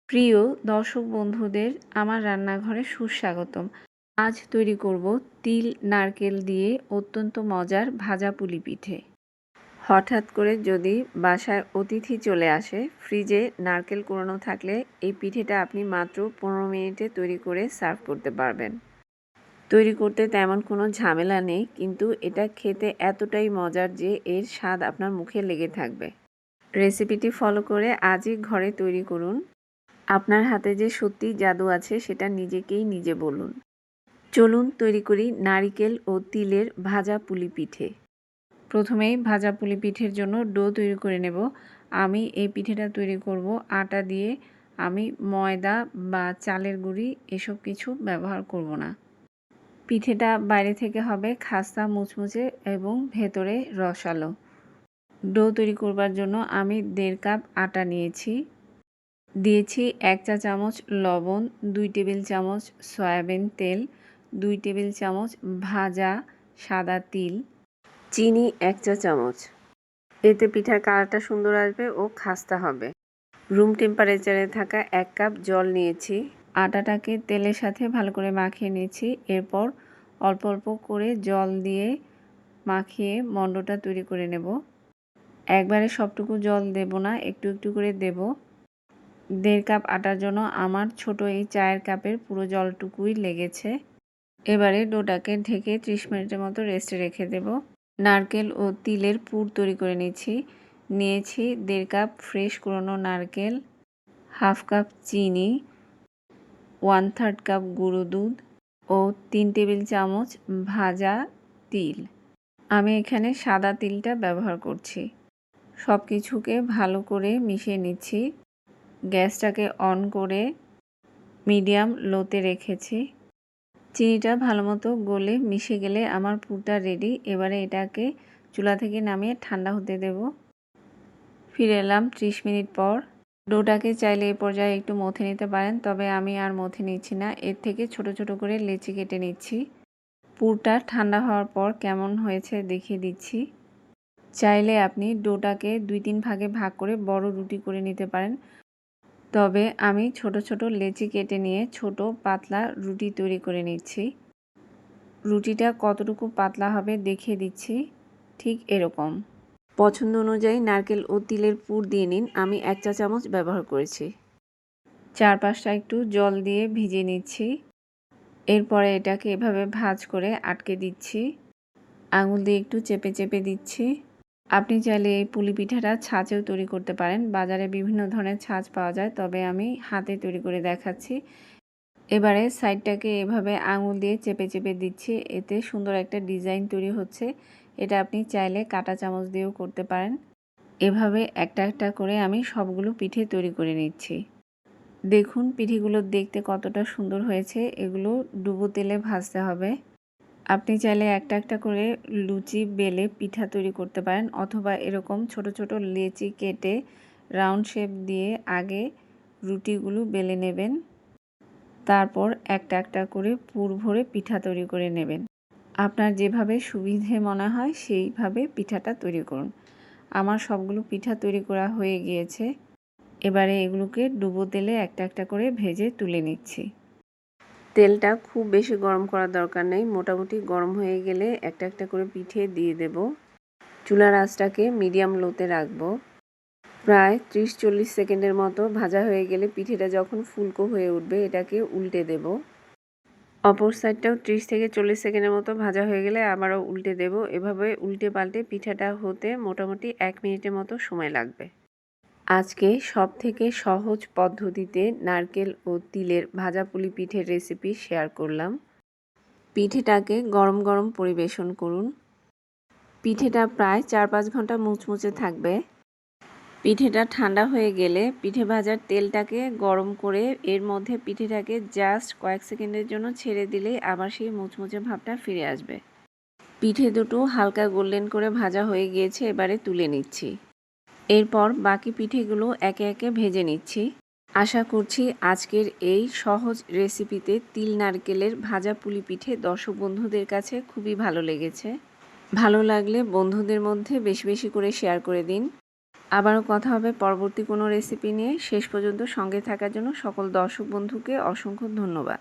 প্রিয় দর্শক বন্ধুদের আমার রান্নাঘরে সুস্বাগতম। আজ তৈরি করব তিল নারকেল দিয়ে অত্যন্ত মজার ভাজা পুলি পিঠে। হঠাৎ করে যদি বাসায় অতিথি চলে আসে, ফ্রিজে নারকেল কুড়ানো থাকলে এই পিঠেটা আপনি মাত্র 15 মিনিটে তৈরি করে সার্ভ করতে পারবেন। তৈরি করতে তেমন কোনো ঝামেলা নেই, কিন্তু এটা খেতে এতটাই মজার যে এর স্বাদ আপনার মুখে লেগে থাকবে। রেসিপিটি ফলো করে আজই ঘরে তৈরি করুন। আপনার হাতে যে সত্যি জাদু আছে সেটা নিজেকেই নিজে বলুন। চলুন তৈরি করি নারিকেল ও তিলের ভাজা পুলি পিঠে। প্রথমেই ভাজা পুলি পিঠের জন্য ডো তৈরি করে নেব। আমি এই পিঠেটা তৈরি করব আটা দিয়ে। আমি ময়দা বা চালের গুঁড়ি এসব কিছু ব্যবহার করব না। পিঠেটা বাইরে থেকে হবে খাস্তা মুচমুচে এবং ভেতরে রসালো। ডো তৈরি করবার জন্য আমি 1.5 কাপ আটা নিয়েছি। দিয়েছি 1 চা চামচ লবণ, 2 টেবিল চামচ সয়াবিন তেল, 2 টেবিল চামচ ভাজা সাদা তিল, চিনি 1 চা চামচ। এতে পিঠার কালারটা সুন্দর আসবে ও খাস্তা হবে। রুম টেম্পারেচারে থাকা 1 কাপ জল নিয়েছি। আটাটাকে তেলের সাথে ভালো করে মাখিয়ে নিয়েছি। এরপর অল্প অল্প করে জল দিয়ে মাখিয়ে মণ্ডটা তৈরি করে নেব। একবারে সবটুকু জল দেব না, একটু একটু করে দেব। 1.5 কাপ আটার জন্য আমার ছোট এই চায়ের কাপের পুরো জলটুকুই লেগেছে। এবারে ডোটাকে ঢেকে 30 মিনিটের মতো রেস্টে রেখে দেব। নারকেল ও তিলের পুর তৈরি করে নিয়েছি। 1.5 কাপ ফ্রেশ কুড়ানো নারকেল, 1/2 কাপ চিনি, 1/3 কাপ গুঁড়ো দুধ ও 3 টেবিল চামচ ভাজা তিল। আমি এখানে সাদা তিলটা ব্যবহার করছি। সব কিছুকে ভালো করে মিশিয়ে নিচ্ছি। গ্যাসটাকে অন করে মিডিয়াম লোতে রেখেছি। চিনিটা ভালোমতো গলে মিশে গেলে আমার পুরটা রেডি। এবারে এটাকে চুলা থেকে নামিয়ে ঠান্ডা হতে দেব। ফিরে এলাম 30 মিনিট পর। ডোটাকে চাইলে এই পর্যায়ে একটু মথে নিতে পারেন, তবে আমি আর মথে নিচ্ছি না। এর থেকে ছোট ছোট করে লেচি কেটে নিচ্ছি। পুরটা ঠান্ডা হওয়ার পর কেমন হয়েছে দেখিয়ে দিচ্ছি। চাইলে আপনি ডোটাকে 2-3 ভাগে ভাগ করে বড় রুটি করে নিতে পারেন, তবে আমি ছোট ছোট লেচি কেটে নিয়ে ছোট পাতলা রুটি তৈরি করে নিচ্ছি। রুটিটা কতটুকু পাতলা হবে দেখিয়ে দিচ্ছি। ঠিক এরকম। পছন্দ অনুযায়ী নারকেল ও তিলের পুর দিয়ে নিন। আমি 1 চা চামচ ব্যবহার করেছি। চারপাশটা একটু জল দিয়ে ভিজিয়ে নিচ্ছি। এরপরে এটাকে এভাবে ভাঁজ করে আটকে দিচ্ছি। আঙুল দিয়ে একটু চেপে চেপে দিচ্ছি। আপনি চাইলে এই পুলি পিঠাটা ছাঁচেও তৈরি করতে পারেন। বাজারে বিভিন্ন ধরনের ছাঁচ পাওয়া যায়, তবে আমি হাতে তৈরি করে দেখাচ্ছি। এবারে সাইডটাকে এভাবে আঙুল দিয়ে চেপে চেপে দিচ্ছি। এতে সুন্দর একটা ডিজাইন তৈরি হচ্ছে। এটা আপনি চাইলে কাঁটা চামচ দিয়েও করতে পারেন। এভাবে একটা একটা করে আমি সবগুলো পিঠে তৈরি করে নিচ্ছি। দেখুন পিঠেগুলো দেখতে কতটা সুন্দর হয়েছে। এগুলো ডুবো তেলে ভাজতে হবে। আপনি চাইলে একটা একটা করে লুচি বেলে পিঠা তৈরি করতে পারেন, অথবা এরকম ছোট ছোট লেচি কেটে রাউন্ড শেপ দিয়ে আগে রুটিগুলো বেলে নেবেন। তারপর একটা একটা করে পুর ভরে পিঠা তৈরি করে নেবেন। আপনার যেভাবে সুবিধে মনে হয় সেইভাবে পিঠাটা তৈরি করুন। আমার সবগুলো পিঠা তৈরি করা হয়ে গিয়েছে। এবারে এগুলোকে ডুবো তেলে একটা একটা করে ভেজে তুলে নিচ্ছি। তেলটা খুব বেশি গরম করার দরকার নেই। মোটামুটি গরম হয়ে গেলে একটা একটা করে পিঠে দিয়ে দেব। চুলার আঁচটাকে মিডিয়াম লোতে রাখবো। প্রায় 30-40 সেকেন্ডের মতো ভাজা হয়ে গেলে পিঠেটা যখন ফুলকো হয়ে উঠবে এটাকে উল্টে দেব। অপর সাইডটাও 30 থেকে 40 সেকেন্ডের মতো ভাজা হয়ে গেলে আবারও উল্টে দেব। এভাবে উল্টে পাল্টে পিঠাটা হতে মোটামুটি 1 মিনিটের মতো সময় লাগবে। আজকে সবথেকে সহজ পদ্ধতিতে নারকেল ও তিলের ভাজা পুলি পিঠের রেসিপি শেয়ার করলাম। পিঠেটাকে গরম গরম পরিবেশন করুন। পিঠেটা প্রায় 4-5 ঘন্টা মুচমুচে থাকবে। পিঠেটা ঠান্ডা হয়ে গেলে পিঠে ভাজার তেলটাকে গরম করে এর মধ্যে পিঠেটাকে জাস্ট কয়েক সেকেন্ডের জন্য ছেড়ে দিলেই আবার সেই মুচমুচে ভাবটা ফিরে আসবে। পিঠে দুটো হালকা গোল্ডেন করে ভাজা হয়ে গিয়েছে, এবারে তুলে নিচ্ছি। এরপর বাকি পিঠেগুলো একে একে ভেজে নিচ্ছি। আশা করছি আজকের এই সহজ রেসিপিতে তিল নারকেলের ভাজা পুলি পিঠে দর্শক বন্ধুদের কাছে খুবই ভালো লেগেছে। ভালো লাগলে বন্ধুদের মধ্যে বেশি বেশি করে শেয়ার করে দিন। আবারও কথা হবে পরবর্তী কোনো রেসিপি নিয়ে। শেষ পর্যন্ত সঙ্গে থাকার জন্য সকল দর্শক বন্ধুকে অসংখ্য ধন্যবাদ।